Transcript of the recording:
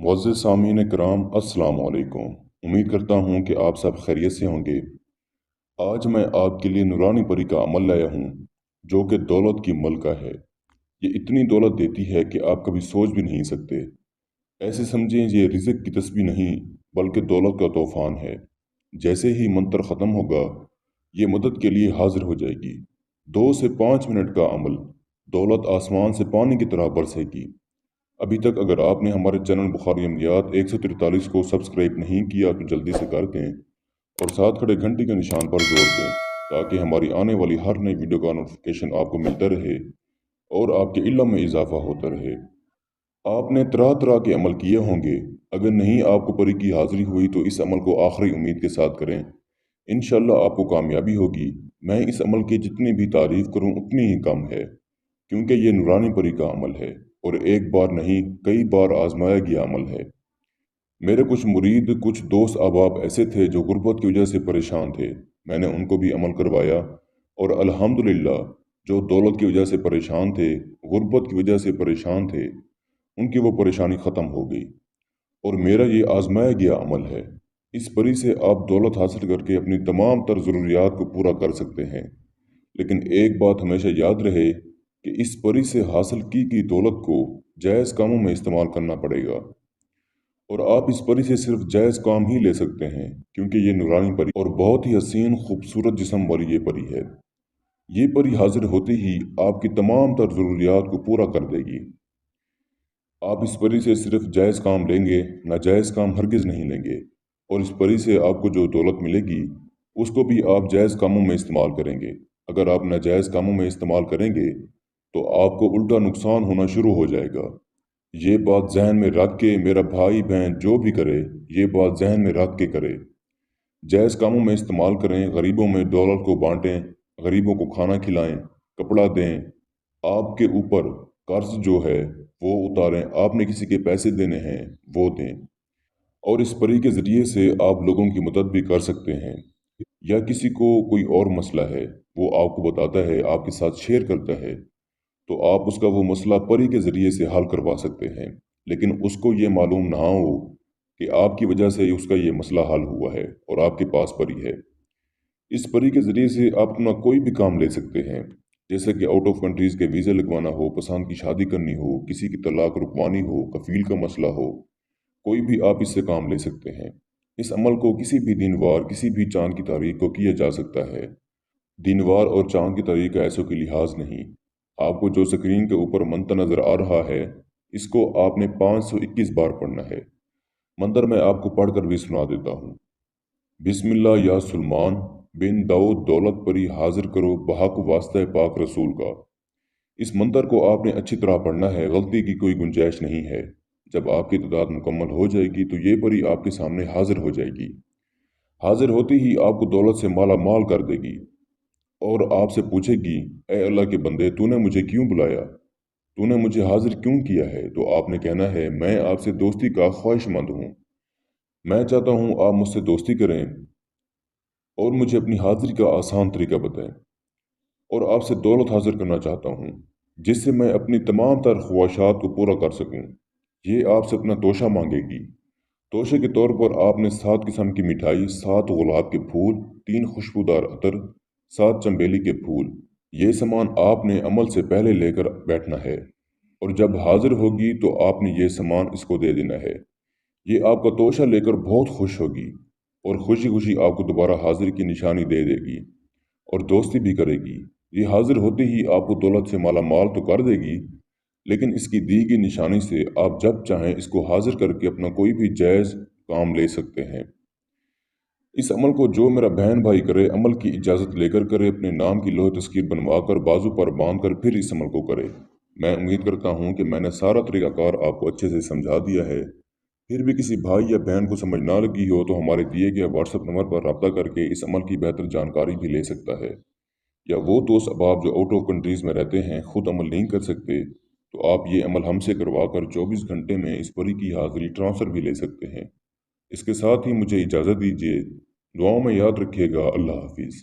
मुअज़्ज़िज़ सामीन कराम, अस्सलामु अलैकुम। उम्मीद करता हूँ कि आप सब खैरियत से होंगे। आज मैं आपके लिए नूरानी परी का अमल लाया हूँ जो कि दौलत की मलका है। ये इतनी दौलत देती है कि आप कभी सोच भी नहीं सकते। ऐसे समझें ये रिज़्क़ की तस्बीह नहीं बल्कि दौलत का तूफ़ान है। जैसे ही मंत्र ख़त्म होगा ये मदद के लिए हाजिर हो जाएगी। 2 से 5 मिनट का अमल, दौलत आसमान से पानी की तरह बरसेगी। अभी तक अगर आपने हमारे चैनल बुखारी अमलियात 143 को सब्सक्राइब नहीं किया तो जल्दी से कर दें और साथ खड़े घंटी के निशान पर जोड़ दें ताकि हमारी आने वाली हर नई वीडियो का नोटिफिकेशन आपको मिलता रहे और आपके इल्म में इजाफा होता रहे। आपने तरह तरह के अमल किए होंगे। अगर नहीं आपको परी की हाजिरी हुई तो इस अमल को आखिरी उम्मीद के साथ करें, इंशाल्लाह आपको कामयाबी होगी। मैं इस अमल की जितनी भी तारीफ़ करूं उतनी ही कम है, क्योंकि ये नूरानी परी का अमल है और एक बार नहीं कई बार आजमाया गया अमल है। मेरे कुछ मुरीद, कुछ दोस्त अहबाब ऐसे थे जो गुर्बत की वजह से परेशान थे। मैंने उनको भी अमल करवाया और अल्हम्दुलिल्लाह जो दौलत की वजह से परेशान थे, गुर्बत की वजह से परेशान थे, उनकी वो परेशानी ख़त्म हो गई। और मेरा ये आजमाया गया अमल है। इस परी से आप दौलत हासिल करके अपनी तमाम तर ज़रूरियात को पूरा कर सकते हैं। लेकिन एक बात हमेशा याद रहे कि इस परी से हासिल की गई दौलत को जायज़ कामों में इस्तेमाल करना पड़ेगा। और आप इस परी से सिर्फ जायज़ काम ही ले सकते हैं, क्योंकि ये नूरानी परी और बहुत ही हसीन खूबसूरत जिस्म वाली ये परी है। ये परी हाजिर होते ही आपकी तमाम तर ज़रूरियात को पूरा कर देगी। आप इस परी से सिर्फ जायज़ काम लेंगे, नाजायज़ काम हरगिज़ नहीं लेंगे। और इस परी से आपको जो दौलत मिलेगी उसको भी आप जायज़ कामों में इस्तेमाल करेंगे। अगर आप नाजायज़ कामों में इस्तेमाल करेंगे तो आपको उल्टा नुकसान होना शुरू हो जाएगा। ये बात जहन में रख के मेरा भाई बहन जो भी करे, ये बात जहन में रख के करे। जायज़ कामों में इस्तेमाल करें, गरीबों में दौलत को बांटें, गरीबों को खाना खिलाएं, कपड़ा दें। आपके ऊपर कर्ज जो है वो उतारें, आपने किसी के पैसे देने हैं वो दें। और इस परी के ज़रिए से आप लोगों की मदद भी कर सकते हैं। या किसी को कोई और मसला है वो आपको बताता है, आपके साथ शेयर करता है, तो आप उसका वो मसला परी के ज़रिए से हल करवा सकते हैं। लेकिन उसको ये मालूम ना हो कि आपकी वजह से उसका ये मसला हल हुआ है और आपके पास परी है। इस परी के ज़रिए से आप अपना कोई भी काम ले सकते हैं, जैसे कि आउट ऑफ कंट्रीज़ के वीज़े लगवाना हो, पसंद की शादी करनी हो, किसी की तलाक रुकवानी हो, कफील का मसला हो, कोई भी आप इससे काम ले सकते हैं। इस अमल को किसी भी दिन वार, किसी भी चाँद की तारीख को किया जा सकता है। दिन वार और चाँद की तारीख का ऐसों की लिहाज नहीं। आपको जो स्क्रीन के ऊपर मंत्र नज़र आ रहा है, इसको आपने 521 बार पढ़ना है। मंत्र मैं आपको पढ़कर भी सुना देता हूँ। बिस्मिल्लाह या सुलमान बिन दाऊद दौलत परी हाजिर करो बहक वास्ते पाक रसूल का। इस मंत्र को आपने अच्छी तरह पढ़ना है, गलती की कोई गुंजाइश नहीं है। जब आपकी तादाद मुकम्मल हो जाएगी तो ये परी आपके सामने हाजिर हो जाएगी। हाजिर होते ही आपको दौलत से माला माल कर देगी और आपसे पूछेगी, ए अल्लाह के बंदे, तूने मुझे क्यों बुलाया, तूने मुझे हाजिर क्यों किया है? तो आपने कहना है, मैं आपसे दोस्ती का ख्वाहिशमंद हूँ, मैं चाहता हूँ आप मुझसे दोस्ती करें और मुझे अपनी हाजिरी का आसान तरीका बताएं। और आपसे दौलत हासिल करना चाहता हूँ जिससे मैं अपनी तमाम तर ख्वाहिशात को पूरा कर सकूँ। ये आपसे अपना तोशा मांगेगी। तोशे के तौर पर आपने 7 किस्म की मिठाई, 7 गुलाब के फूल, 3 खुशबूदार अतर, 7 चंबेली के फूल, ये सामान आपने अमल से पहले लेकर बैठना है। और जब हाजिर होगी तो आपने ये सामान इसको दे देना है। ये आपका तोशा लेकर बहुत खुश होगी और खुशी खुशी आपको दोबारा हाजिर की निशानी दे देगी और दोस्ती भी करेगी। ये हाजिर होते ही आपको दौलत से माला माल तो कर देगी, लेकिन इसकी दी गई निशानी से आप जब चाहें इसको हाजिर करके अपना कोई भी जायज़ काम ले सकते हैं। इस अमल को जो मेरा बहन भाई करे, अमल की इजाज़त लेकर करे, अपने नाम की लोह तस्कीर बनवा कर बाजू पर बांध कर फिर इस अमल को करे। मैं उम्मीद करता हूँ कि मैंने सारा तरीक़ाकार आपको अच्छे से समझा दिया है। फिर भी किसी भाई या बहन को समझ ना लगी हो तो हमारे दिए गए व्हाट्सएप नंबर पर रब्ता करके इस अमल की बेहतर जानकारी भी ले सकता है। या वो दोस्त अहबाब जो आउट ऑफ कंट्रीज़ में रहते हैं, खुद अमल नहीं कर सकते, तो आप ये अमल हमसे करवा कर 24 घंटे में इस परी की हाज़िरी ट्रांसफ़र भी ले सकते हैं। इसके साथ ही मुझे इजाज़त दीजिए। दुआओं में याद रखिएगा। अल्लाह हाफ़िज़।